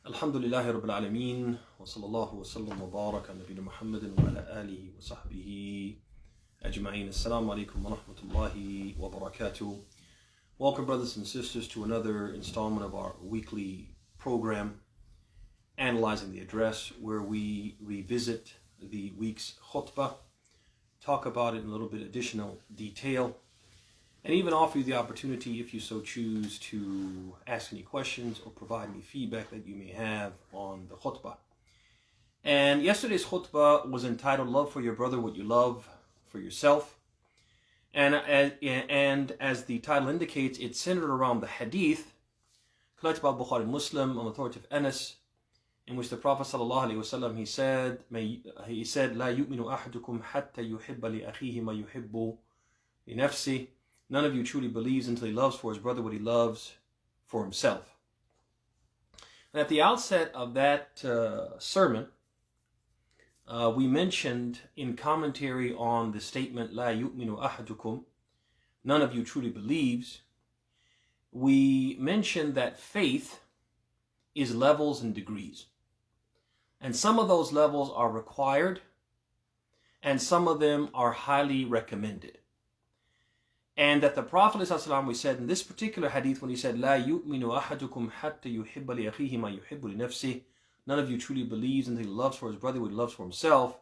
Alhamdulillahi Rabbil Alameen wa sallallahu wa sallam wa baraka ala nabiyina Muhammadin wa ala alihi wa sahbihi ajma'in. Assalamu alaikum wa rahmatullahi wa barakatuh. Welcome, brothers and sisters, to another installment of our weekly program, Analyzing the Address, where we revisit the week's khutbah, talk about it in a little bit additional detail, and even offer you the opportunity, if you so choose, to ask any questions or provide any feedback that you may have on the khutbah. And yesterday's khutbah was entitled Love for Your Brother What You Love for Yourself. And as the title indicates, it's centered around the hadith collected by Bukhari Muslim on the authority of Anas, in which the Prophet ﷺ, he said, "La yu'minu ahadukum hatta yuhibba li akhihi ma yuhibbu li nafsi." None of you truly believes until he loves for his brother what he loves for himself. And at the outset of that sermon, we mentioned in commentary on the statement, La yu'minu ahadukum, none of you truly believes, we mentioned that faith is levels and degrees. And some of those levels are required, and some of them are highly recommended. And that the Prophet ﷺ, we said in this particular hadith, when he said, La yu'minu ahadukum hatta yuhibba li akhihi ma yuhibbu li nafsi, none of you truly believes until he loves for his brother what he loves for himself.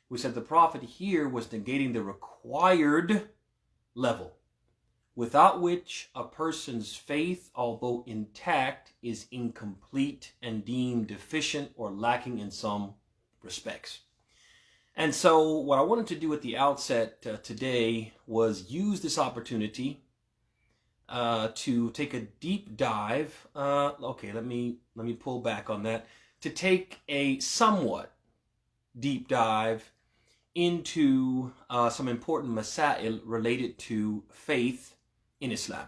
We said the Prophet here was negating the required level, without which a person's faith, although intact, is incomplete and deemed deficient or lacking in some respects. And so what I wanted to do at the outset today was use this opportunity to take a deep dive. Let me pull back on that. To take a somewhat deep dive into some important masail related to faith in Islam.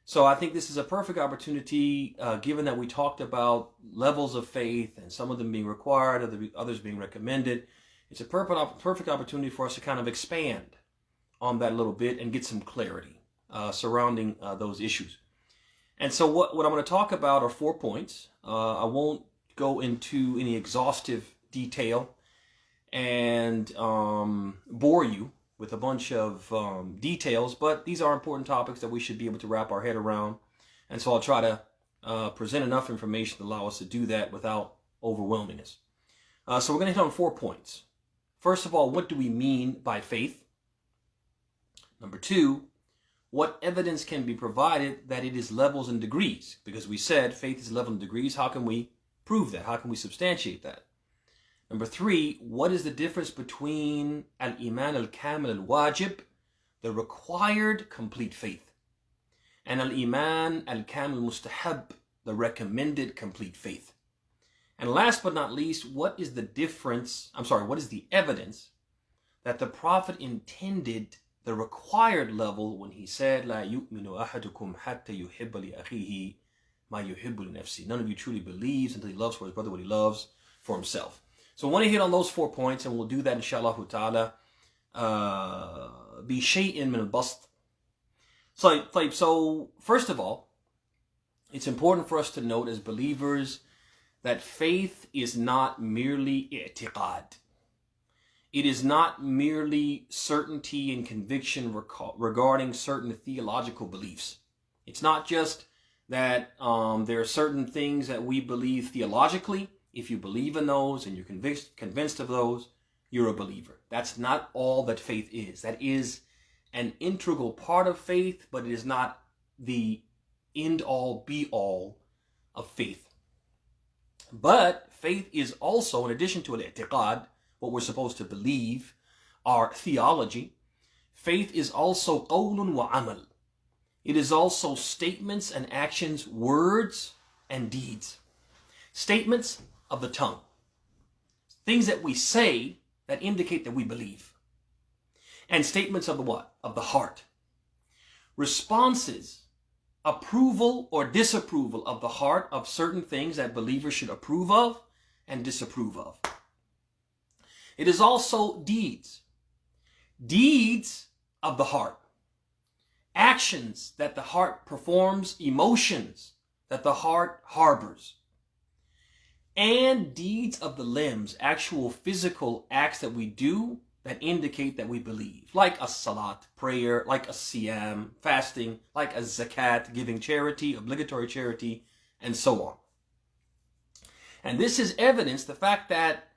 So I think this is a perfect opportunity, given that we talked about levels of faith and some of them being required, others being recommended. It's a perfect opportunity for us to kind of expand on that a little bit and get some clarity surrounding those issues. And so what I'm going to talk about are 4 points. I won't go into any exhaustive detail and bore you with a bunch of details, but these are important topics that we should be able to wrap our head around. And so I'll try to present enough information to allow us to do that without overwhelming us. So we're going to hit on 4 points. First of all, what do we mean by faith? Number 2, what evidence can be provided that it is levels and degrees? Because we said faith is levels and degrees. How can we prove that? How can we substantiate that? Number 3, what is the difference between al-iman al-kamil al-wajib, the required complete faith, and al-iman al-kamil mustahab, the recommended complete faith? And last but not least, what is the evidence that the Prophet intended the required level when he said, La yu'minu ahadukum hatta yuhibba li akhihi ma yuhibbu li nafsi. None of you truly believes until he loves for his brother what he loves for himself. So I want to hit on those 4 points, and we'll do that inshallah ta'ala bi shay'in min al-bast. So first of all, it's important for us to note as believers that faith is not merely i'tiqad. It is not merely certainty and conviction regarding certain theological beliefs. It's not just that there are certain things that we believe theologically. If you believe in those and you're convinced of those, you're a believer. That's not all that faith is. That is an integral part of faith, but it is not the end-all, be-all of faith. But faith is also, in addition to al-i'tiqad, what we're supposed to believe, our theology, faith is also qawlun wa amal. It is also statements and actions, words and deeds. Statements of the tongue. Things that we say that indicate that we believe. And statements of the what? Of the heart. Responses, approval or disapproval of the heart of certain things that believers should approve of and disapprove of. It is also deeds. Deeds of the heart. Actions that the heart performs, emotions that the heart harbors. and deeds of the limbs, actual physical acts that we do that indicate that we believe, like a salat, prayer, like a siyam, fasting, like a zakat, giving charity, obligatory charity, and so on. And this is evidence, the fact that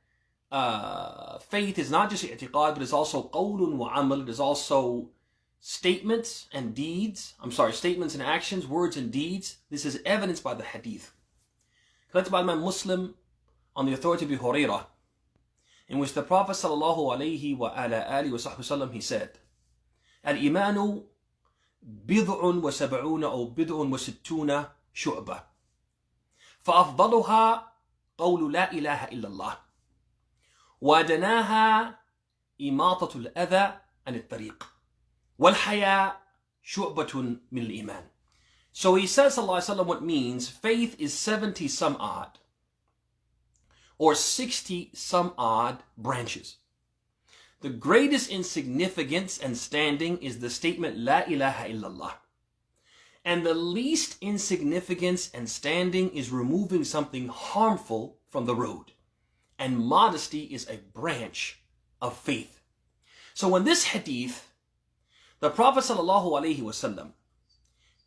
faith is not just i'tiqad, but it's also qawlun wa amal. It is also statements and deeds. Statements and actions, words and deeds. This is evidenced by the hadith. Collected by Imam Muslim on the authority of Abu Hurairah, in which the Prophet sallallahu alayhi wa ala alihi wa sallam, he said, Al-imanu bid'un wa sab'una aw bid'un wa sittuna shu'bah. فأفضلها قول لا إله إلا الله وأدناها إماطة الأذى عن الطريق والحياء شعبة من الإيمان. So he says, sallallahu alaihi wasallam, what means faith is 70 some odd or 60 some odd branches. The greatest in significance and standing is the statement La ilaha illallah. And the least in significance and standing is removing something harmful from the road. And modesty is a branch of faith. So in this hadith, the Prophet sallallahu alaihi wasallam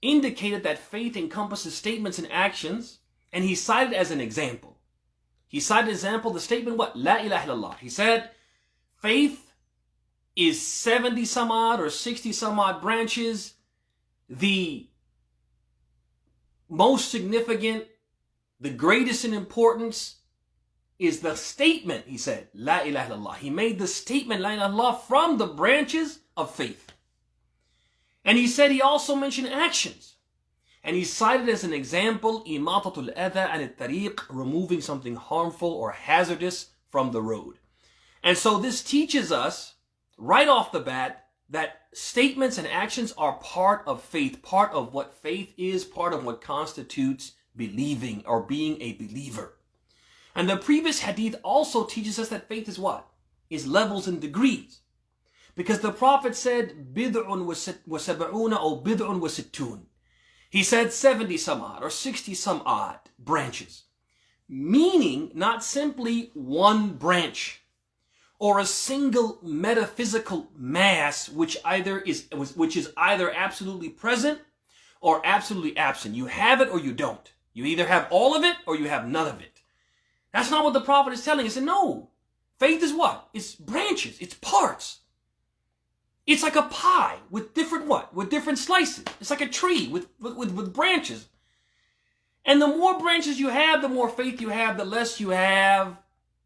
indicated that faith encompasses statements and actions, and he cited as an example. He cited as an example the statement, what? La ilaha illallah. He said, faith is 70 some odd or 60 some odd branches. The most significant, the greatest in importance is the statement, he said, La ilaha illallah. He made the statement, La ilaha illallah, from the branches of faith. And he said, he also mentioned actions. And he cited as an example, imatatul adha an tariq, removing something harmful or hazardous from the road. And so this teaches us, right off the bat, that statements and actions are part of faith, part of what faith is, part of what constitutes believing or being a believer. And the previous hadith also teaches us that faith is what? Is levels and degrees. Because the Prophet said, bid'un wa sab'una or bid'un wa sittun. He said 70 some odd or 60 some odd branches. Meaning not simply one branch or a single metaphysical mass which is either absolutely present or absolutely absent. You have it or you don't. You either have all of it or you have none of it. That's not what the Prophet is telling us. He said, no. Faith is what? It's branches. It's parts. It's like a pie with different what? With different slices. It's like a tree with branches. And the more branches you have, the more faith you have. The less you have,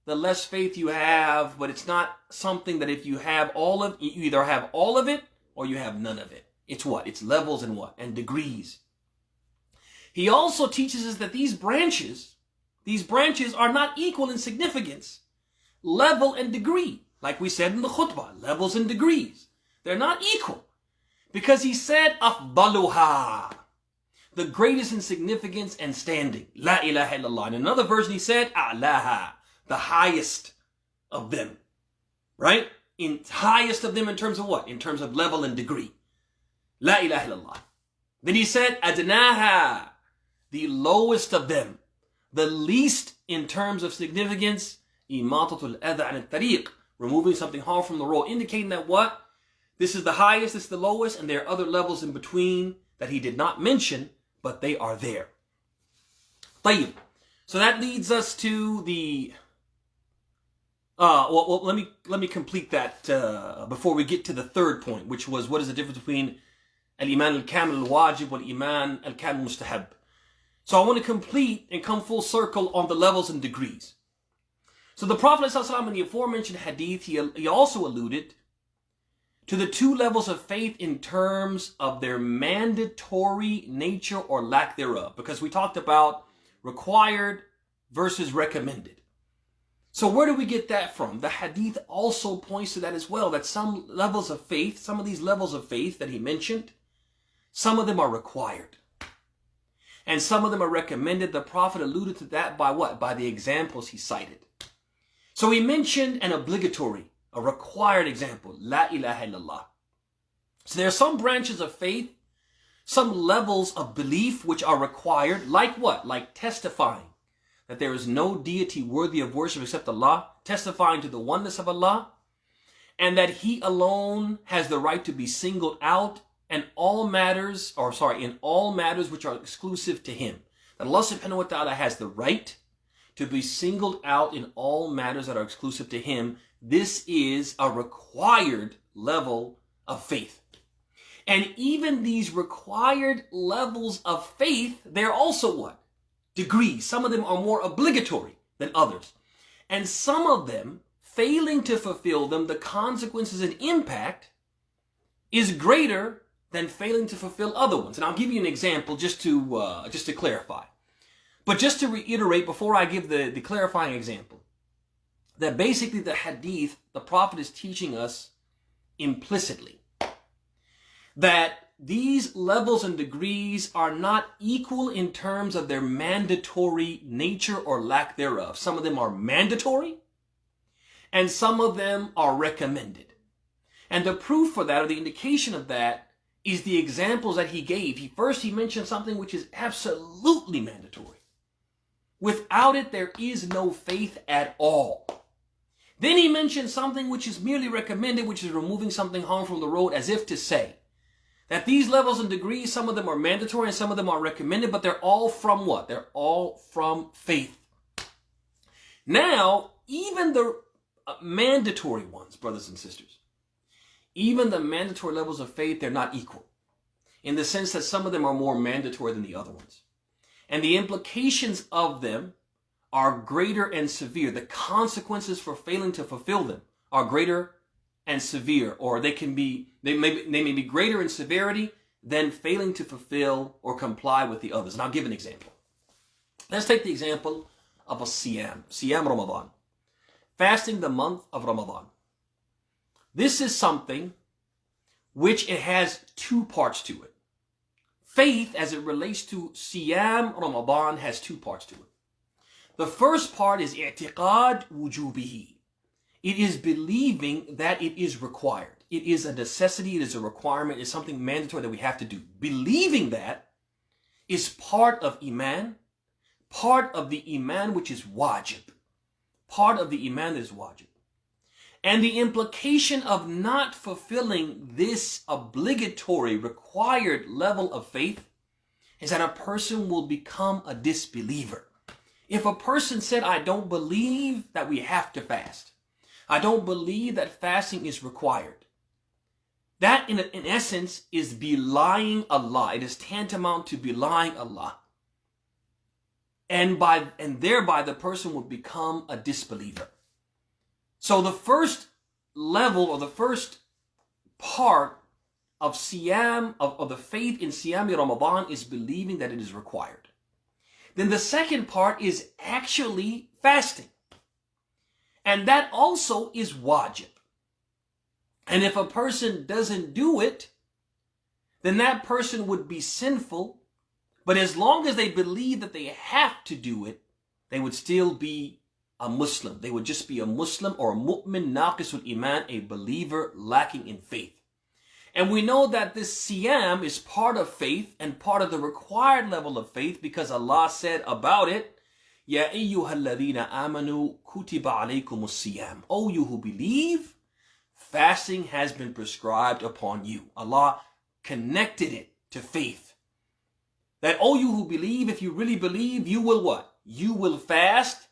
the less faith you have. But it's not something that if you have all of, you either have all of it or you have none of it. It's what? It's levels and what? And degrees. He also teaches us that these branches are not equal in significance, level and degree. Like we said in the khutbah, levels and degrees. They're not equal. Because he said, afdaluha, the greatest in significance and standing. La ilaha illallah. In another version he said, a'laha, the highest of them. Right? In highest of them in terms of what? In terms of level and degree. La ilaha illallah. Then he said, adnaha, the lowest of them. The least in terms of significance, imatatul adha an tariq, removing something harmful from the road, indicating that what? This is the highest, this is the lowest, and there are other levels in between that he did not mention, but they are there. طيب. So that leads us to the let me complete that before we get to the third point, which was what is the difference between al-iman al-kamil al-wajib wal iman al-kamil mustahab. So I want to complete and come full circle on the levels and degrees. So the Prophet ﷺ, in the aforementioned hadith, he also alluded to the two levels of faith in terms of their mandatory nature or lack thereof. Because we talked about required versus recommended. So where do we get that from? The hadith also points to that as well, that some levels of faith, some of these levels of faith that he mentioned, some of them are required. And some of them are recommended. The Prophet alluded to that by what? By the examples he cited. So he mentioned an obligatory, a required example, La ilaha illallah. So there are some branches of faith, some levels of belief which are required, like what? Like testifying that there is no deity worthy of worship except Allah, testifying to the oneness of Allah, and that He alone has the right to be singled out in all matters which are exclusive to Him. That Allah subhanahu wa ta'ala has the right to be singled out in all matters that are exclusive to Him. This is a required level of faith. And even these required levels of faith, they're also what? Degrees. Some of them are more obligatory than others. And some of them, failing to fulfill them, the consequences and impact is greater than failing to fulfill other ones. And I'll give you an example just to clarify. But just to reiterate before I give the clarifying example, that basically the hadith, the Prophet is teaching us implicitly that these levels and degrees are not equal in terms of their mandatory nature or lack thereof. Some of them are mandatory and some of them are recommended. And the proof for that, or the indication of that, is the examples that he gave. He mentioned something which is absolutely mandatory. Without it, there is no faith at all. Then he mentioned something which is merely recommended, which is removing something harmful from the road, as if to say that these levels and degrees, some of them are mandatory and some of them are recommended, but they're all from what? They're all from faith. Now, even the mandatory ones, brothers and sisters, even the mandatory levels of faith, they're not equal, in the sense that some of them are more mandatory than the other ones. And the implications of them are greater and severe. The consequences for failing to fulfill them are greater and severe, or they may be greater in severity than failing to fulfill or comply with the others. And I'll give an example. Let's take the example of a Siyam Ramadan, fasting the month of Ramadan. This is something which it has two parts to it. Faith, as it relates to Siyam Ramadan, has two parts to it. The first part is i'tiqad wujubihi. It is believing that it is required. It is a necessity. It is a requirement. It's something mandatory that we have to do. Believing that is part of Iman, part of the Iman which is wajib. Part of the Iman that is wajib. And the implication of not fulfilling this obligatory, required level of faith is that a person will become a disbeliever. If a person said, I don't believe that we have to fast, I don't believe that fasting is required, that in essence is belying Allah. It is tantamount to belying Allah. And thereby the person will become a disbeliever. So the first level, or the first part of Siyam, of the faith in Siyam Ramadan, is believing that it is required. Then the second part is actually fasting. And that also is wajib. And if a person doesn't do it, then that person would be sinful. But as long as they believe that they have to do it, they would still be a Muslim. They would just be a Muslim, or a mu'min naqisul iman, a believer lacking in faith. And we know that this Siyam is part of faith and part of the required level of faith, because Allah said about it, Ya ayyuhalladhina amanu kutiba alaykumus siyam. O you who believe, fasting has been prescribed upon you. Allah connected it to faith. That, O you who believe, if you really believe, you will what? You will fast,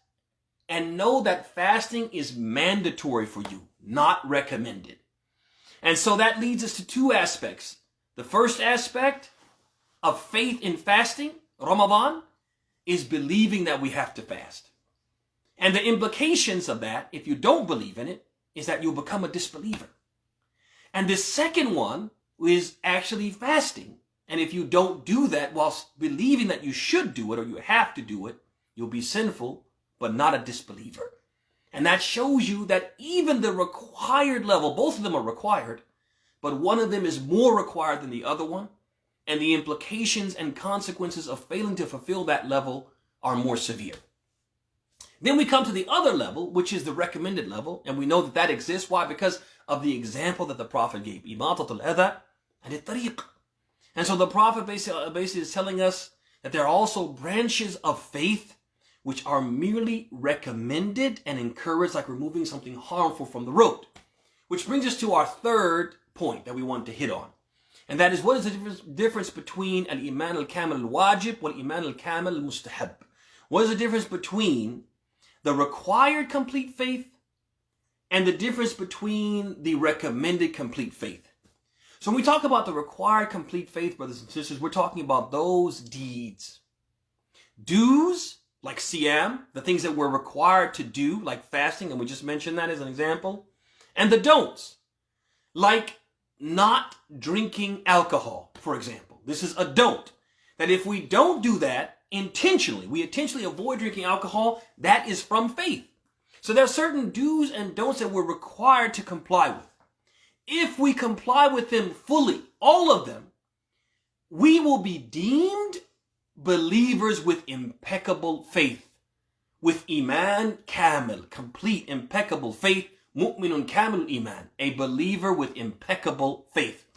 and know that fasting is mandatory for you, not recommended. And so that leads us to two aspects. The first aspect of faith in fasting, Ramadan, is believing that we have to fast. And the implications of that, if you don't believe in it, is that you'll become a disbeliever. And the second one is actually fasting. And if you don't do that whilst believing that you should do it or you have to do it, you'll be sinful, but not a disbeliever. And that shows you that even the required level, both of them are required, but one of them is more required than the other one. And the implications and consequences of failing to fulfill that level are more severe. Then we come to the other level, which is the recommended level. And we know that that exists. Why? Because of the example that the Prophet gave. Imatatul adha and at-tariq. And so the Prophet basically is telling us that there are also branches of faith which are merely recommended and encouraged, like removing something harmful from the road. Which brings us to our third point that we want to hit on. And that is, what is the difference between al-iman al-kamil al-wajib wal iman al-kamil al-mustahab? What is the difference between the required complete faith and the difference between the recommended complete faith? So when we talk about the required complete faith, brothers and sisters, we're talking about those deeds. Do's, like siyam, the things that we're required to do, like fasting, and we just mentioned that as an example. And the don'ts, like not drinking alcohol, for example. This is a don't. That if we don't do that intentionally, we intentionally avoid drinking alcohol, that is from faith. So there are certain do's and don'ts that we're required to comply with. If we comply with them fully, all of them, we will be deemed believers with impeccable faith. With iman kamil, complete, impeccable faith. Mu'minun kamil iman, a believer with impeccable faith.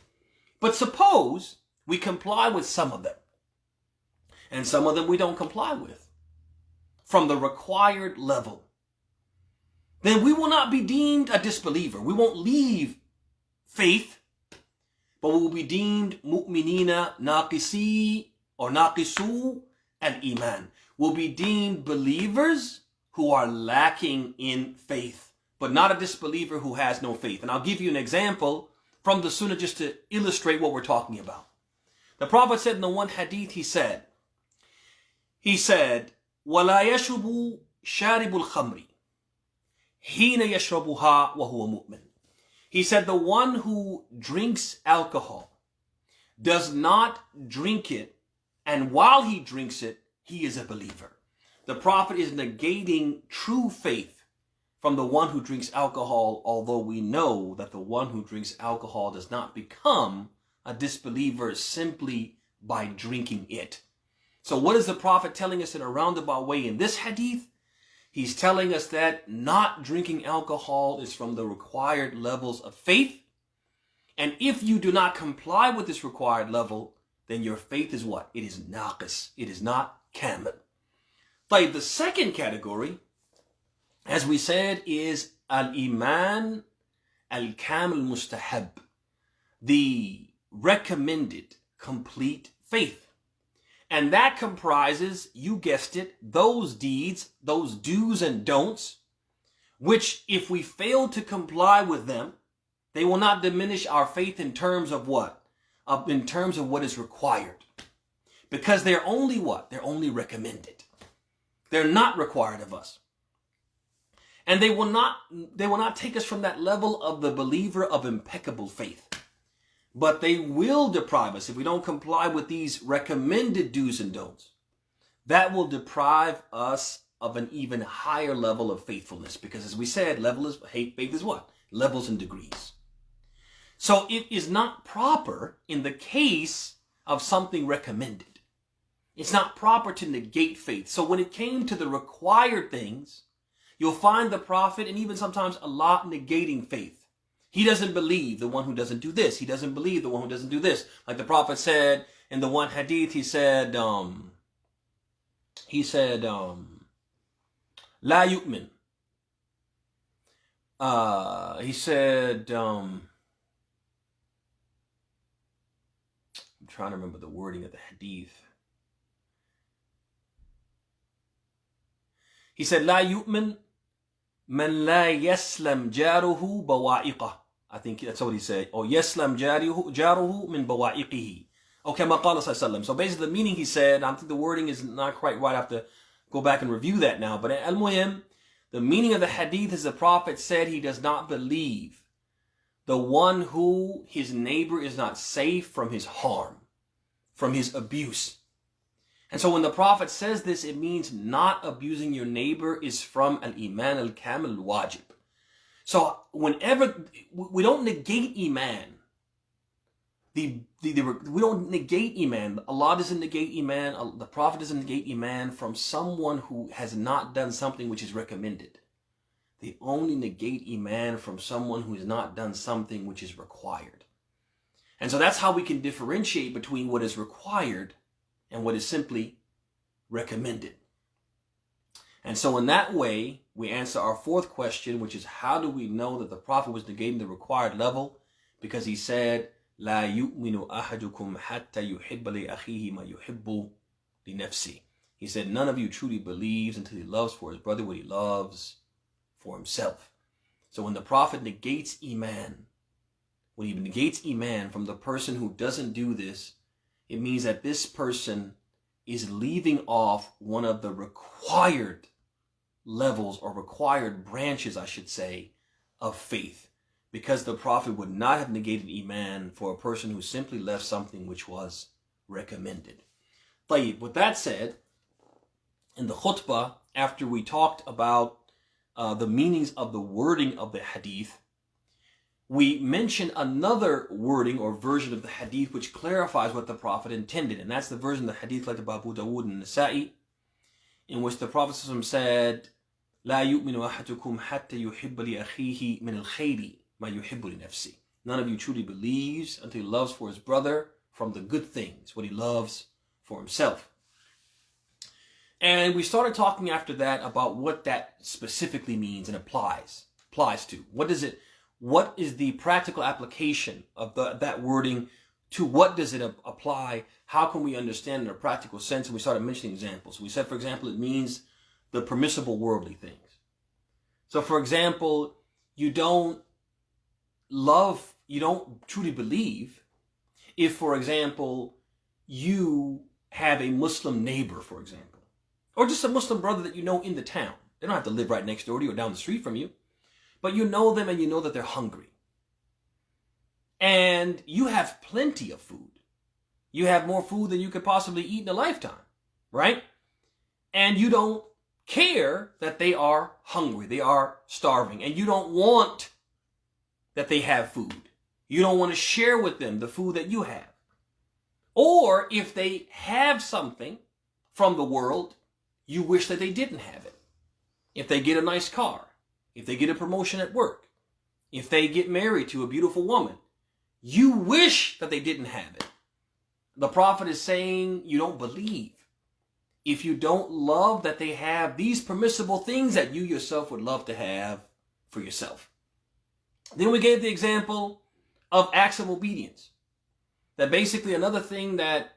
But suppose we comply with some of them, and some of them we don't comply with from the required level. Then we will not be deemed a disbeliever. We won't leave faith, but we will be deemed mu'minina naqisi or naqisu al-iman. We'll be deemed believers who are lacking in faith, but not a disbeliever who has no faith. And I'll give you an example from the Sunnah just to illustrate what we're talking about. The Prophet said in the one hadith, he said, وَلَا يَشْرُبُ شَارِبُ الْخَمْرِ حِينَ يَشْرَبُهَا وَهُوَ مُؤْمِنٌ. He said, the one who drinks alcohol does not drink it, and while he drinks it, he is a believer. The Prophet is negating true faith from the one who drinks alcohol, although we know that the one who drinks alcohol does not become a disbeliever simply by drinking it. So what is the Prophet telling us in a roundabout way in this hadith? He's telling us that not drinking alcohol is from the required levels of faith. And if you do not comply with this required level, then your faith is what? It is naqis. It is not kamil. Like the second category, as we said, is al-iman al-kamil mustahab, the recommended complete faith. And that comprises, you guessed it, those deeds, those do's and don'ts, which if we fail to comply with them, they will not diminish our faith in terms of what? In terms of what is required. Because they're only what? They're only recommended. They're not required of us. And they will not take us from that level of the believer of impeccable faith. But they will deprive us, if we don't comply with these recommended do's and don'ts, that will deprive us of an even higher level of faithfulness. Because as we said, faith is what? Levels and degrees. So it is not proper in the case of something recommended. It's not proper to negate faith. So when it came to the required things, you'll find the Prophet and even sometimes Allah negating faith. He doesn't believe the one who doesn't do this. He doesn't believe the one who doesn't do this. Like the Prophet said in the one hadith, he said, La yu'min. He said, I'm trying to remember the wording of the hadith. He said, La yu'min man la yaslam jaruhu bawa'iqah. I think that's what he said. Or yaslam jaruhu min bawa'iqihi. Okay, maqala sallallahu. So basically the meaning he said, I think the wording is not quite right. I have to go back and review that now. But al-muhim, the meaning of the hadith is the Prophet said he does not believe the one who his neighbor is not safe from his harm, from his abuse. And so when the Prophet says this, it means not abusing your neighbor is from al-iman al-kamil al-wajib. So whenever we don't negate iman, we don't negate iman. Allah doesn't negate iman. The Prophet doesn't negate iman from someone who has not done something which is recommended. They only negate iman from someone who has not done something which is required. And so that's how we can differentiate between what is required and what is simply recommended. And so in that way, we answer our fourth question, which is how do we know that the Prophet was negating the required level? Because he said, لا يؤمن أحدكم حتى يحب لأخيه ما يحب لنفسه. He said, none of you truly believes until he loves for his brother what he loves for himself. So when the Prophet negates Iman, when he negates Iman from the person who doesn't do this, it means that this person is leaving off one of the required levels or required branches, I should say, of faith. Because the Prophet would not have negated Iman for a person who simply left something which was recommended. طيب, with that said, in the khutbah, after we talked about the meanings of the wording of the hadith, we mentioned another wording or version of the hadith which clarifies what the Prophet intended. And that's the version of the hadith collected by Abu Dawood and Nasa'i, in which the Prophet said, لا يؤمن أحدكم حتى يحب لأخيه من الخير ما يحب لنفسه. None of you truly believes until he loves for his brother from the good things, what he loves for himself. And we started talking after that about what that specifically means and applies to. What is the practical application of that wording? To what does it apply? How can we understand in a practical sense? And we started mentioning examples. We said, for example, it means the permissible worldly things. So, for example, you don't truly believe if, for example, you have a Muslim neighbor, for example, or just a Muslim brother that you know in the town. They don't have to live right next door to you or down the street from you, but you know them and you know that they're hungry. And you have plenty of food. You have more food than you could possibly eat in a lifetime, right? And you don't care that they are hungry, they are starving, and you don't want that they have food. You don't want to share with them the food that you have. Or if they have something from the world, you wish that they didn't have it. If they get a nice car, if they get a promotion at work, if they get married to a beautiful woman, you wish that they didn't have it. The Prophet is saying you don't believe if you don't love that they have these permissible things that you yourself would love to have for yourself. Then we gave the example of acts of obedience. That basically another thing that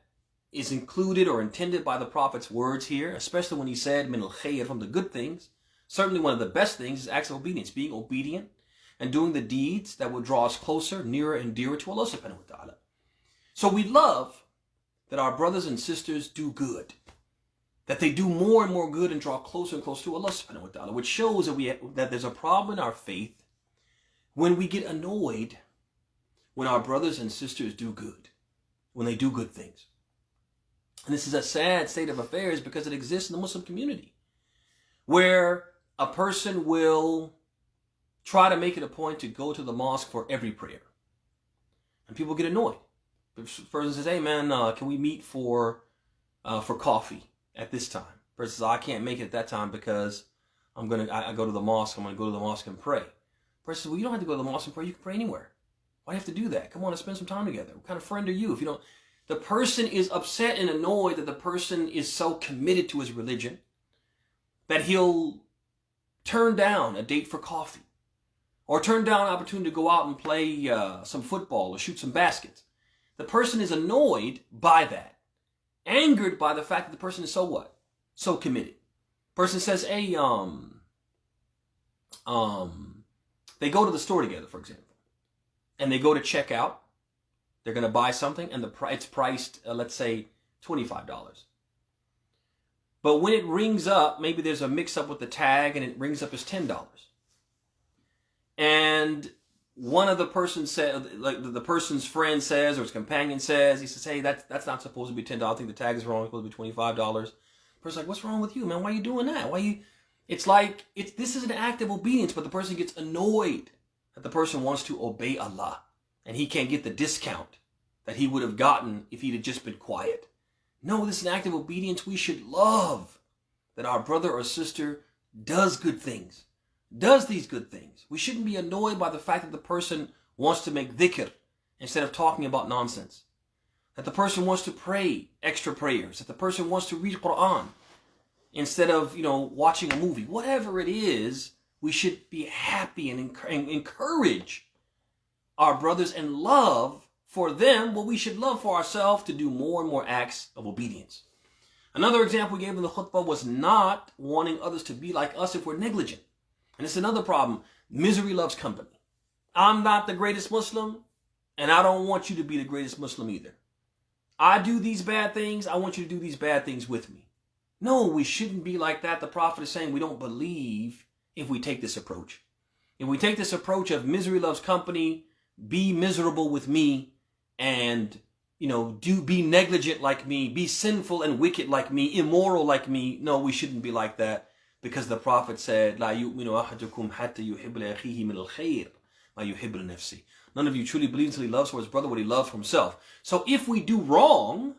is included or intended by the Prophet's words here, especially when he said min al-khayr, from the good things, certainly one of the best things is acts of obedience, being obedient and doing the deeds that will draw us closer, nearer and dearer to Allah subhanahu wa ta'ala. So we love that our brothers and sisters do good, that they do more and more good and draw closer and closer to Allah subhanahu wa ta'ala, which shows that there's a problem in our faith when we get annoyed when our brothers and sisters do good, when they do good things. And this is a sad state of affairs because it exists in the Muslim community, where a person will try to make it a point to go to the mosque for every prayer. And people get annoyed. The person says, hey man, can we meet for coffee at this time? The person says, I can't make it at that time because I go to the mosque, I'm going to go to the mosque and pray. The person says, well, you don't have to go to the mosque and pray, you can pray anywhere. Why do you have to do that? Come on and spend some time together. What kind of friend are you if you don't? The person is upset and annoyed that the person is so committed to his religion that he'll turn down a date for coffee or turn down an opportunity to go out and play some football or shoot some baskets. The person is annoyed by that, angered by the fact that the person is so what? So committed. Person says, hey, they go to the store together, for example, and they go to check out. They're going to buy something, and it's priced, let's say, $25. But when it rings up, maybe there's a mix-up with the tag, and it rings up as $10. And one of the persons said, like the person's friend says, or his companion says, he says, hey, that's not supposed to be $10. I think the tag is wrong. It's supposed to be $25. The person's like, what's wrong with you, man? Why are you doing that? This is an act of obedience, but the person gets annoyed that the person wants to obey Allah, and he can't get the discount that he would have gotten if he'd have just been quiet. No, this is an act of obedience. We should love that our brother or sister does good things, does these good things. We shouldn't be annoyed by the fact that the person wants to make dhikr instead of talking about nonsense. That the person wants to pray extra prayers. That the person wants to read Quran. instead of, watching a movie. Whatever it is, we should be happy and encourage our brothers and love for them what we should love for ourselves, to do more and more acts of obedience. Another example we gave in the khutbah was not wanting others to be like us if we're negligent. And it's another problem. Misery loves company. I'm not the greatest Muslim, and I don't want you to be the greatest Muslim either. I do these bad things. I want you to do these bad things with me. No, we shouldn't be like that. The Prophet is saying we don't believe if we take this approach. If we take this approach of misery loves company, be miserable with me, and be negligent like me, be sinful and wicked like me, immoral like me. No, we shouldn't be like that, because the Prophet said, "La yu'minu ahadukum hatta yuhibba li akhihi min al-khayr ma yuhibbu li nafsi." None of you truly believes until he loves for his brother what he loves for himself. So if we do wrong,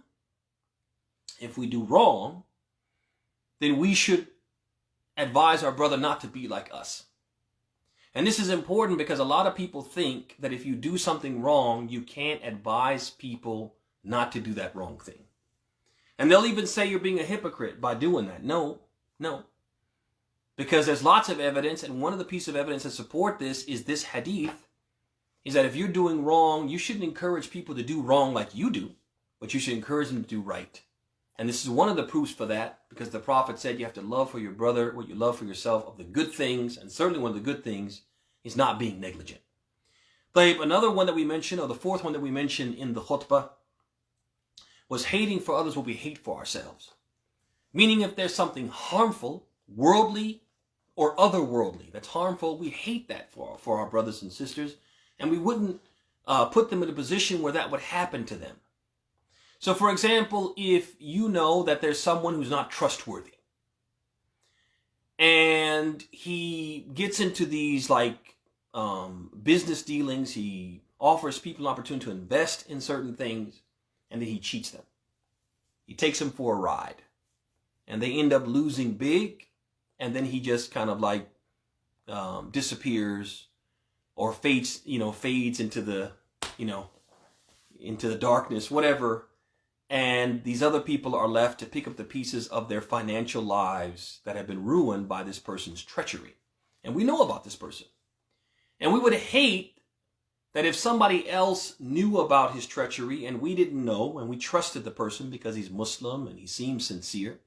then we should advise our brother not to be like us. And this is important because a lot of people think that if you do something wrong, you can't advise people not to do that wrong thing. And they'll even say you're being a hypocrite by doing that. No. Because there's lots of evidence, and one of the pieces of evidence that support this is this hadith, is that if you're doing wrong, you shouldn't encourage people to do wrong like you do, but you should encourage them to do right. And this is one of the proofs for that, because the Prophet said you have to love for your brother what you love for yourself of the good things, and certainly one of the good things is not being negligent. But another one that we mentioned, or the fourth one that we mentioned in the khutbah, was hating for others what we hate for ourselves. Meaning if there's something harmful, worldly or otherworldly, that's harmful, we hate that for our brothers and sisters, and we wouldn't put them in a position where that would happen to them. So for example, if you know that there's someone who's not trustworthy, and he gets into these business dealings, he offers people an opportunity to invest in certain things, and then he cheats them. He takes them for a ride, and they end up losing big, and then he just kind of disappears or fades into the darkness, whatever. And these other people are left to pick up the pieces of their financial lives that have been ruined by this person's treachery. And we know about this person. And we would hate that if somebody else knew about his treachery and we didn't know, and we trusted the person because he's Muslim and he seems sincere,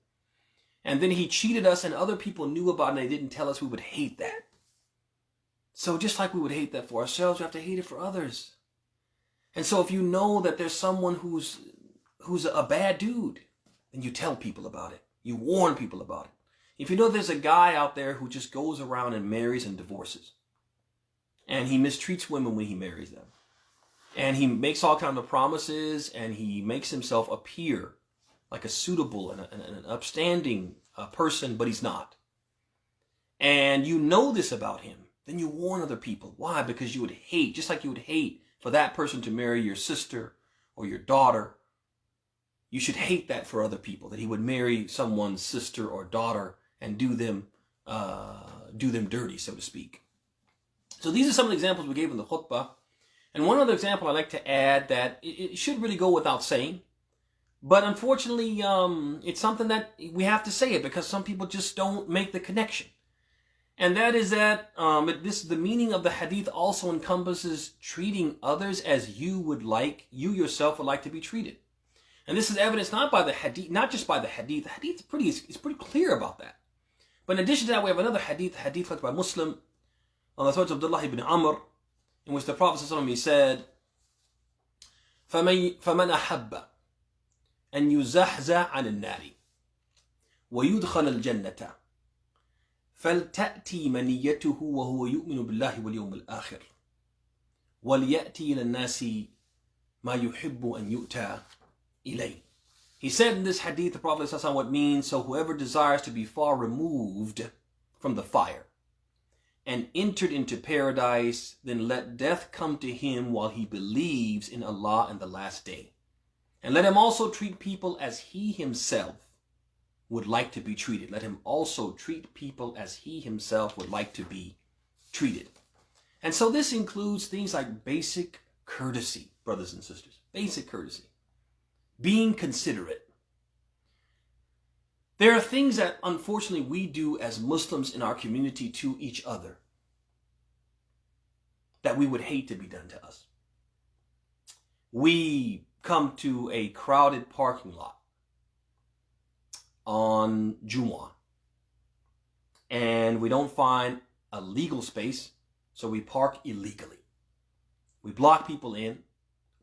and then he cheated us and other people knew about it and they didn't tell us, we would hate that. So just like we would hate that for ourselves, we have to hate it for others. And so if you know that there's someone who's a bad dude, then you tell people about it. You warn people about it. If you know there's a guy out there who just goes around and marries and divorces, and he mistreats women when he marries them, and he makes all kinds of promises, and he makes himself appear like a suitable and an upstanding person, but he's not, and you know this about him, then you warn other people. Why? Because you would hate, just like you would hate for that person to marry your sister or your daughter. You should hate that for other people, that he would marry someone's sister or daughter and do them dirty, so to speak. So these are some of the examples we gave in the khutbah. And one other example I'd like to add that it should really go without saying, but unfortunately, it's something that we have to say it because some people just don't make the connection. And that is that the meaning of the hadith also encompasses treating others as you yourself would like to be treated. And this is evidenced not just by the hadith. The hadith is pretty clear about that. But in addition to that, we have another hadith collected by Muslim on the thoughts of Abd'Llah ibn Amr, in which the Prophet ﷺ, he said, فَمَنْ أَحَبَّ أَنْ يُزَحْزَحَ عَنِ النَّارِ وَيُدْخَلَ الْجَنَّةَ فَلْتَأْتِي مَنِيَّتُهُ وَهُوَ يُؤْمِنُ بِاللَّهِ وَالْيَوْمِ الْآخِرِ وَلْيَأْتِي إِلَى النَّاسِ مَا يُحِبُّ أَنْ يُؤْتَى إِلَيْهِ. He said in this hadith, the Prophet ﷺ, what means, so whoever desires to be far removed from the fire and entered into paradise, then let death come to him while he believes in Allah and the last day. And let him also treat people as he himself would like to be treated. Let him also treat people as he himself would like to be treated. And so this includes things like basic courtesy, brothers and sisters. Basic courtesy. Being considerate. There are things that unfortunately we do as Muslims in our community to each other that we would hate to be done to us. We come to a crowded parking lot on Jumu'ah and we don't find a legal space, so we park illegally. We block people in,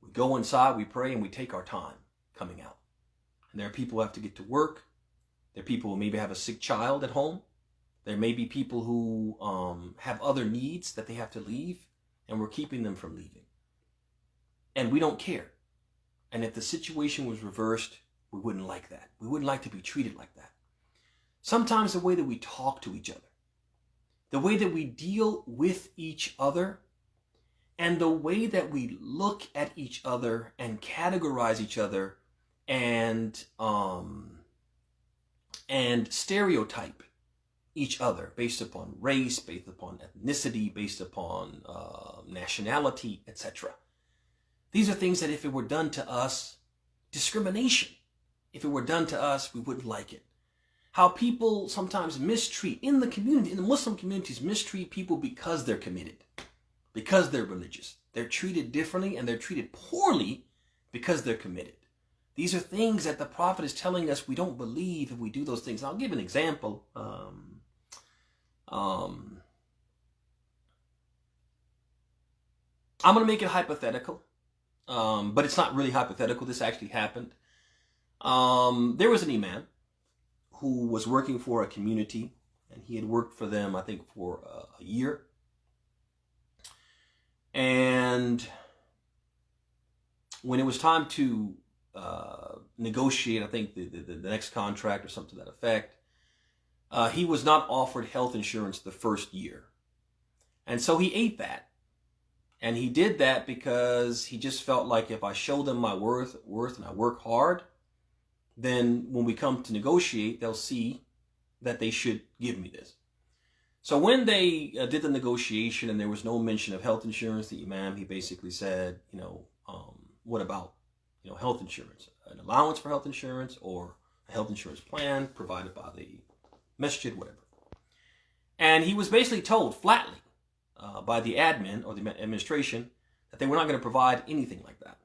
we go inside, we pray, and we take our time coming out. And there are people who have to get to work. There are people who maybe have a sick child at home. There may be people who have other needs that they have to leave, and we're keeping them from leaving. And we don't care. And if the situation was reversed, we wouldn't like that. We wouldn't like to be treated like that. Sometimes the way that we talk to each other, the way that we deal with each other, and the way that we look at each other and categorize each other and stereotype each other based upon race, based upon ethnicity, based upon nationality, etc. These are things that if it were done to us, discrimination. If it were done to us, we wouldn't like it. How people sometimes mistreat, in the community, in the Muslim communities, mistreat people because they're committed, because they're religious. They're treated differently and they're treated poorly because they're committed. These are things that the Prophet is telling us we don't believe if we do those things. And I'll give an example. I'm going to make it hypothetical, but it's not really hypothetical. This actually happened. There was an imam who was working for a community, and he had worked for them, I think, for a year. And when it was time to negotiate, I think, the next contract or something to that effect, he was not offered health insurance the first year. And so he ate that. And he did that because he just felt like if I show them my worth and I work hard, then when we come to negotiate, they'll see that they should give me this. So when they did the negotiation and there was no mention of health insurance, the imam, he basically said, what about, health insurance? An allowance for health insurance or a health insurance plan provided by the masjid, whatever. And he was basically told flatly by the admin or the administration that they were not going to provide anything like that.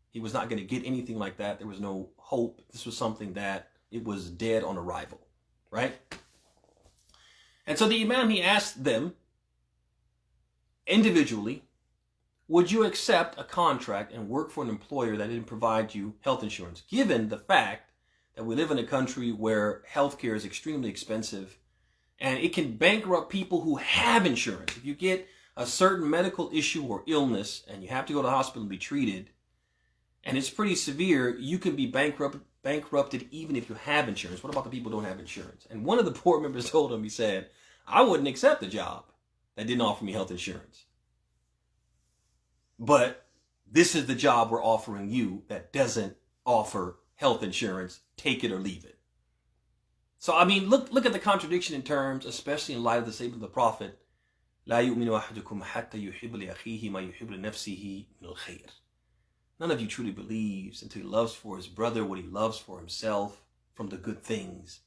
He was not going to get anything like that. There was no hope. This was something that it was dead on arrival, right? And so the imam, he asked them individually, would you accept a contract and work for an employer that didn't provide you health insurance, given the fact that we live in a country where healthcare is extremely expensive and it can bankrupt people who have insurance? If you get a certain medical issue or illness and you have to go to the hospital and be treated, and it's pretty severe, you can be bankrupted even if you have insurance. What about the people who don't have insurance? And one of the board members told him, he said, I wouldn't accept a job that didn't offer me health insurance. But this is the job we're offering you that doesn't offer health insurance. Take it or leave it. So, I mean, look at the contradiction in terms, especially in light of the statement of the Prophet, لا يؤمن أحدكم حتى يحب لأخيه ما يحب لنفسه من الخير. None of you truly believes until he loves for his brother what he loves for himself from the good things.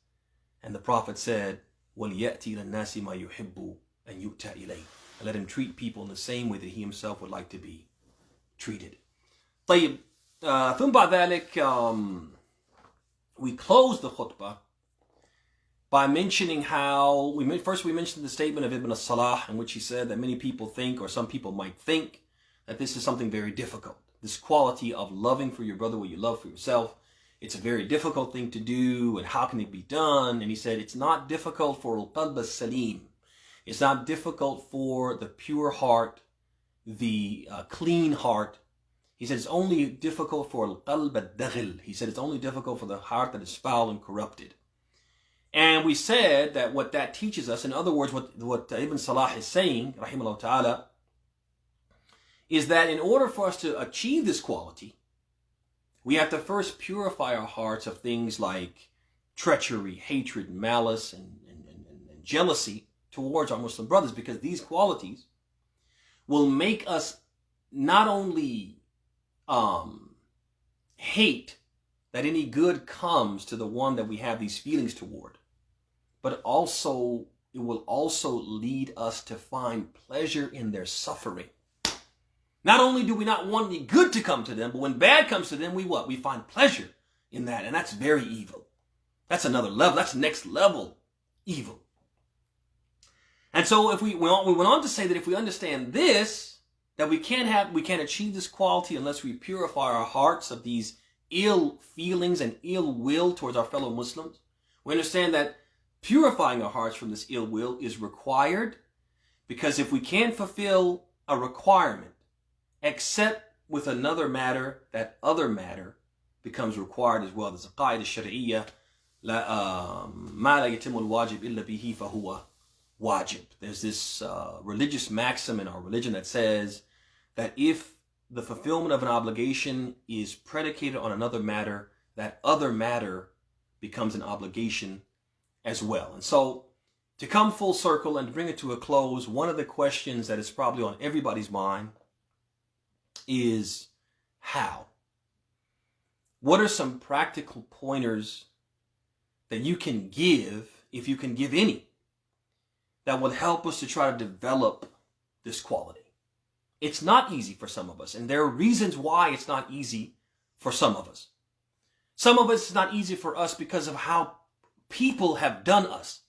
And the Prophet said, وَلْيَأْتِ إِلَى النَّاسِ مَا يُحِبُّ أَنْ يُؤْتَى إِلَيْهِ. And let him treat people in the same way that he himself would like to be treated. طيب, ثم بعد ذلك, we close the khutbah by mentioning how, we mentioned the statement of Ibn Salah in which he said that many people think, or some people might think, that this is something very difficult. This quality of loving for your brother what you love for yourself. It's a very difficult thing to do, and how can it be done? And he said it's not difficult for al-qalb as-salim. It's not difficult for the pure heart, the clean heart. He said it's only difficult for al-qalb ad-daghil. He said it's only difficult for the heart that is foul and corrupted. And we said that what that teaches us, in other words, what Ibn Salah is saying, rahimahullah ta'ala, is that in order for us to achieve this quality, we have to first purify our hearts of things like treachery, hatred, malice, and jealousy towards our Muslim brothers, because these qualities will make us not only hate that any good comes to the one that we have these feelings toward, but also it will also lead us to find pleasure in their suffering. Not only do we not want any good to come to them, but when bad comes to them, we what? We find pleasure in that, and that's very evil. That's another level. That's next level evil. And so we went on to say that if we understand this, that we can't achieve this quality unless we purify our hearts of these ill feelings and ill will towards our fellow Muslims. We understand that purifying our hearts from this ill will is required, because if we can't fulfill a requirement except with another matter, that other matter becomes required as well. There's a qaida shari'iyya, ma la yatimmu al-wajib illa bihi fahuwa wajib. There's this religious maxim in our religion that says that if the fulfillment of an obligation is predicated on another matter, that other matter becomes an obligation as well. And so, to come full circle and to bring it to a close, one of the questions that is probably on everybody's mind is how? What are some practical pointers that you can give, if you can give any, that will help us to try to develop this quality? It's not easy for some of us, and there are reasons why it's not easy for some of us. Some of us, it's not easy for us because of how people have done us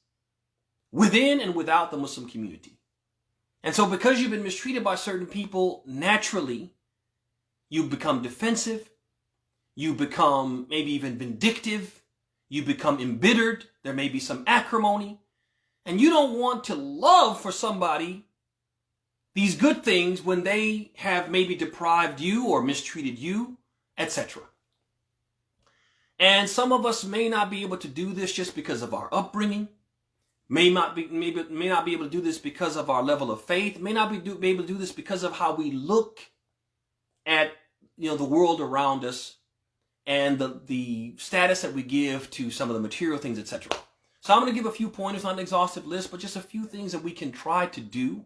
within and without the Muslim community. And so because you've been mistreated by certain people, naturally, you become defensive, you become maybe even vindictive, you become embittered, there may be some acrimony, and you don't want to love for somebody these good things when they have maybe deprived you or mistreated you, etc. And some of us may not be able to do this just because of our upbringing, may not be able to do this because of our level of faith, may not be able to do this because of how we look at the world around us and the status that we give to some of the material things, etc. So I'm going to give a few pointers, not an exhaustive list, but just a few things that we can try to do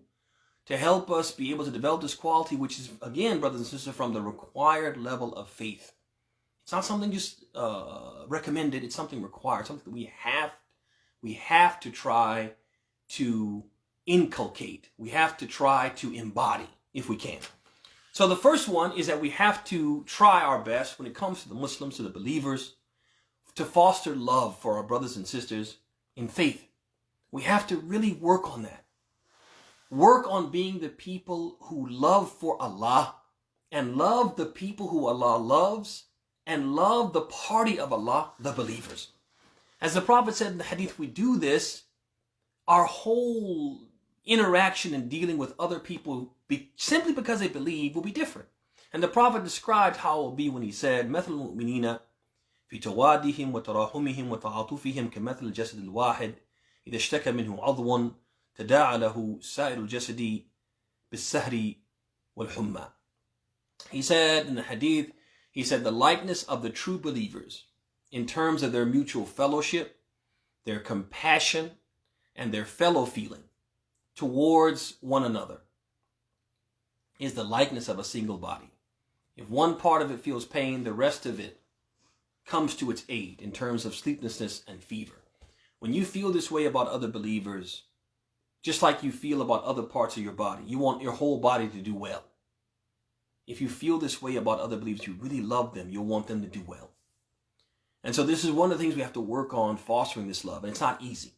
to help us be able to develop this quality, which is, again, brothers and sisters, from the required level of faith. It's not something just recommended, it's something required, something that we have to try to inculcate. We have to try to embody if we can. So the first one is that we have to try our best when it comes to the Muslims, to the believers, to foster love for our brothers and sisters in faith. We have to really work on that. Work on being the people who love for Allah and love the people who Allah loves and love the party of Allah, the believers. As the Prophet said in the hadith, we do this, our whole interaction and dealing with other people simply because they believe will be different. And the Prophet described how it will be when he said, مَثَلُ الْمُؤْمِنِينَ في توادهم وتراحمهم وتعاطفهم كمثل الجسد الواحد إذا اشتكى منه عضو تداعى له سائر الجسد بالسهر والحمى. He said in the hadith, he said the likeness of the true believers in terms of their mutual fellowship, their compassion, and their fellow feeling towards one another is the likeness of a single body. If one part of it feels pain, the rest of it comes to its aid in terms of sleeplessness and fever. When you feel this way about other believers, just like you feel about other parts of your body, you want your whole body to do well. If you feel this way about other believers, you really love them, you'll want them to do well. And so this is one of the things we have to work on, fostering this love. And it's not easy.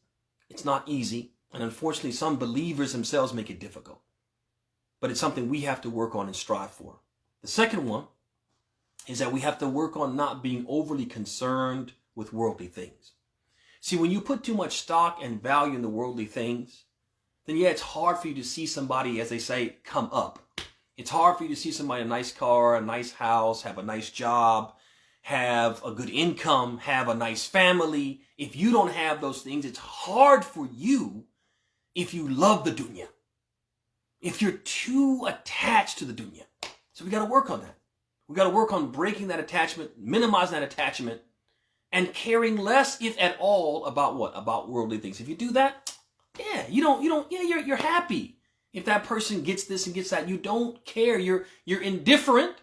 It's not easy. And unfortunately, some believers themselves make it difficult. But it's something we have to work on and strive for. The second one is that we have to work on not being overly concerned with worldly things. See, when you put too much stock and value in the worldly things, then yeah, it's hard for you to see somebody, as they say, come up. It's hard for you to see somebody in a nice car, a nice house, have a nice job, have a good income, have a nice family. If you don't have those things, it's hard for you if you love the dunya. If you're too attached to the dunya. So we got to work on that. We got to work on breaking that attachment, minimizing that attachment, and caring less, if at all, about what? About worldly things. If you do that, yeah, you're happy. If that person gets this and gets that, you don't care. You're indifferent.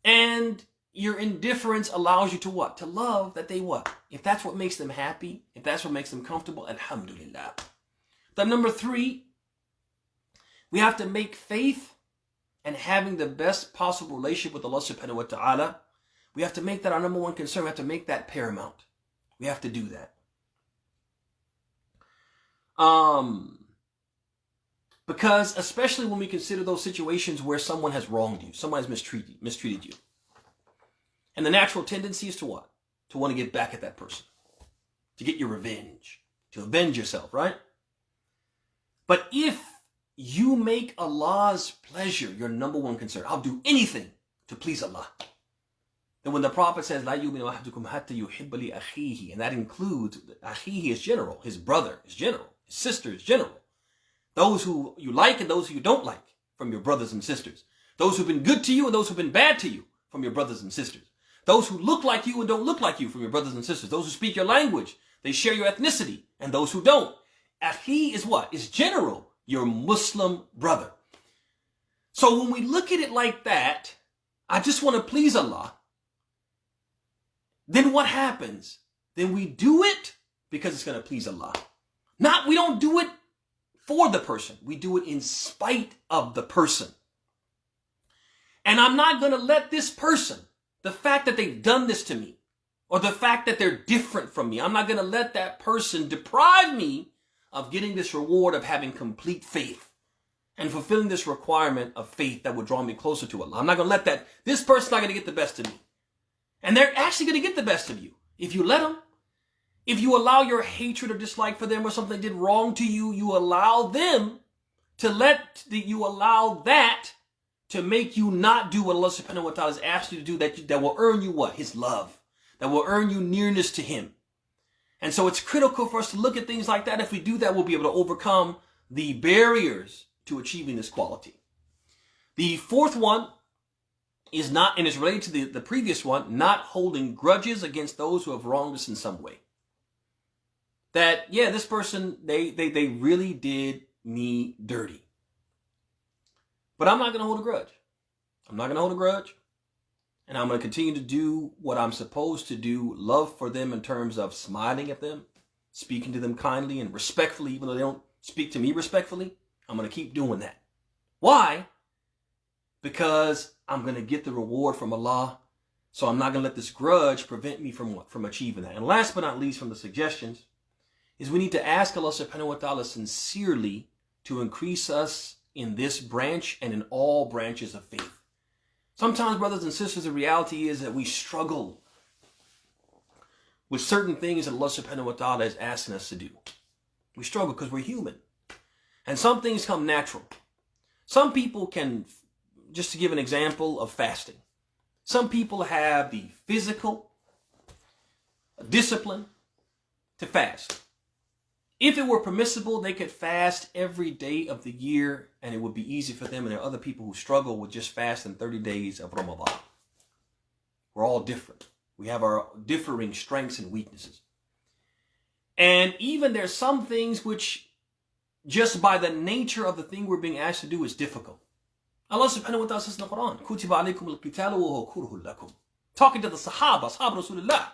And your indifference allows you to what? To love that they what? If that's what makes them happy, if that's what makes them comfortable, alhamdulillah. Then number 3, we have to make faith and having the best possible relationship with Allah subhanahu wa ta'ala, we have to make that our number 1 concern. We have to make that paramount. We have to do that. Because especially when we consider those situations where someone has wronged you, someone has mistreated you. And the natural tendency is to what? To want to get back at that person. To get your revenge. To avenge yourself, right? But if you make Allah's pleasure your number 1 concern, I'll do anything to please Allah. Then when the Prophet says, "La yu'minu ahadukum hatta yuhibba li akhihi," and that includes, akhihi is general, his brother is general, his sister is general. Those who you like and those who you don't like from your brothers and sisters. Those who've been good to you and those who've been bad to you from your brothers and sisters. Those who look like you and don't look like you from your brothers and sisters. Those who speak your language, they share your ethnicity, and those who don't. Akhi is what? Is general, your Muslim brother. So when we look at it like that, I just want to please Allah. Then what happens? Then we do it because it's going to please Allah. We don't do it for the person. We do it in spite of the person. And I'm not going to let this person, the fact that they've done this to me, or the fact that they're different from me, I'm not going to let that person deprive me of getting this reward of having complete faith and fulfilling this requirement of faith that would draw me closer to Allah. I'm not going to let this person's not going to get the best of me. And they're actually going to get the best of you if you let them. If you allow your hatred or dislike for them or something they did wrong to you, you allow them to you allow that to make you not do what Allah subhanahu wa ta'ala has asked you to do, that will earn you what? His love. That will earn you nearness to Him. And so it's critical for us to look at things like that. If we do that, we'll be able to overcome the barriers to achieving this quality. The 4th one is not, and is related to the previous one, not holding grudges against those who have wronged us in some way. That, yeah, this person, they really did me dirty. But I'm not going to hold a grudge. I'm not going to hold a grudge. And I'm going to continue to do what I'm supposed to do, love for them in terms of smiling at them, speaking to them kindly and respectfully, even though they don't speak to me respectfully. I'm going to keep doing that. Why? Because I'm going to get the reward from Allah. So I'm not going to let this grudge prevent me from what? From achieving that. And last but not least from the suggestions is we need to ask Allah subhanahu wa ta'ala sincerely to increase us in this branch and in all branches of faith. Sometimes, brothers and sisters, the reality is that we struggle with certain things that Allah subhanahu wa ta'ala is asking us to do. We struggle because we're human. And some things come natural. Some people can, just to give an example of fasting, some people have the physical discipline to fast. If it were permissible, they could fast every day of the year and it would be easy for them. And there are other people who struggle with just fasting 30 days of Ramadan. We're all different. We have our differing strengths and weaknesses. And even there's some things which just by the nature of the thing we're being asked to do is difficult. Allah subhanahu wa ta'ala says in the Quran, Kutiba alaykum al-qitalu wa huwa kurhun lakum. Talking to the Sahaba Rasulullah.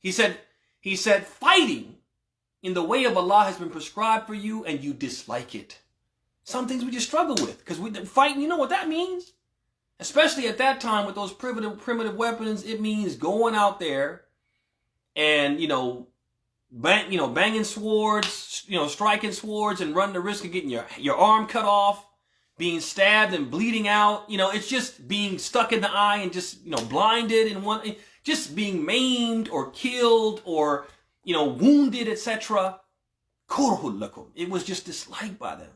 He said, fighting in the way of Allah has been prescribed for you and you dislike it. Some things we just struggle with because fighting, you know what that means? Especially at that time with those primitive weapons, it means going out there and, banging swords, striking swords and running the risk of getting your arm cut off, being stabbed and bleeding out. It's just being stuck in the eye and just, blinded and just being maimed or killed or wounded, etc. Kurhul lakum. It was just disliked by them.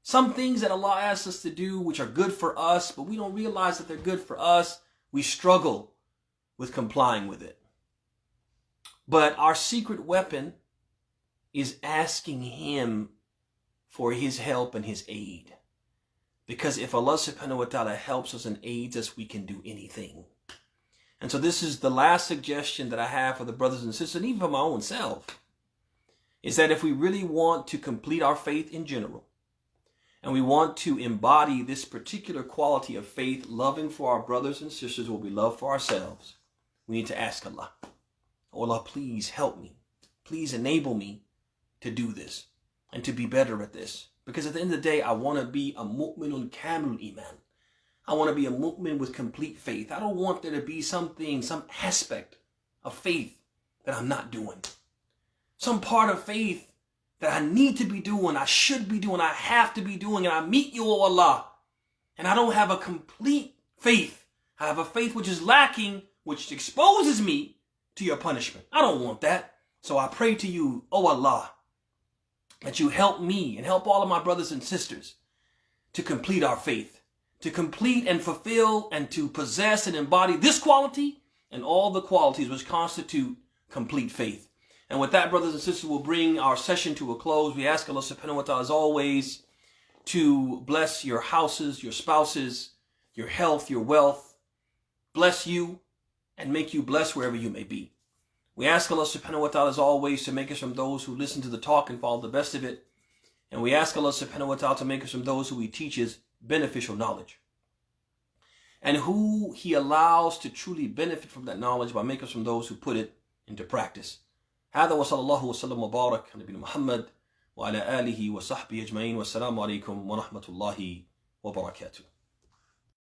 Some things that Allah asks us to do which are good for us, but we don't realize that they're good for us, we struggle with complying with it. But our secret weapon is asking Him for His help and His aid. Because if Allah subhanahu wa ta'ala helps us and aids us, we can do anything. And so this is the last suggestion that I have for the brothers and sisters, and even for my own self, is that if we really want to complete our faith in general, and we want to embody this particular quality of faith, loving for our brothers and sisters what we love for ourselves, we need to ask Allah, oh Allah, please help me. Please enable me to do this and to be better at this. Because at the end of the day, I want to be a mu'minun kamil iman. I want to be a mu'min with complete faith. I don't want there to be something, some aspect of faith that I'm not doing. Some part of faith that I need to be doing, I should be doing, I have to be doing, and I meet you, O Allah. And I don't have a complete faith. I have a faith which is lacking, which exposes me to your punishment. I don't want that. So I pray to you, O Allah, that you help me and help all of my brothers and sisters to complete our faith, to complete and fulfill and to possess and embody this quality and all the qualities which constitute complete faith. And with that, brothers and sisters, we'll bring our session to a close. We ask Allah subhanahu wa ta'ala, as always, to bless your houses, your spouses, your health, your wealth, bless you and make you blessed wherever you may be. We ask Allah subhanahu wa ta'ala, as always, to make us from those who listen to the talk and follow the best of it. And we ask Allah subhanahu wa ta'ala to make us from those who He teaches beneficial knowledge, and who He allows to truly benefit from that knowledge by making us from those who put it into practice. هذا وصلى الله وسلم وبارك على نبينا محمد وعلى آله وصحبه أجمعين والسلام عليكم ورحمة الله وبركاته.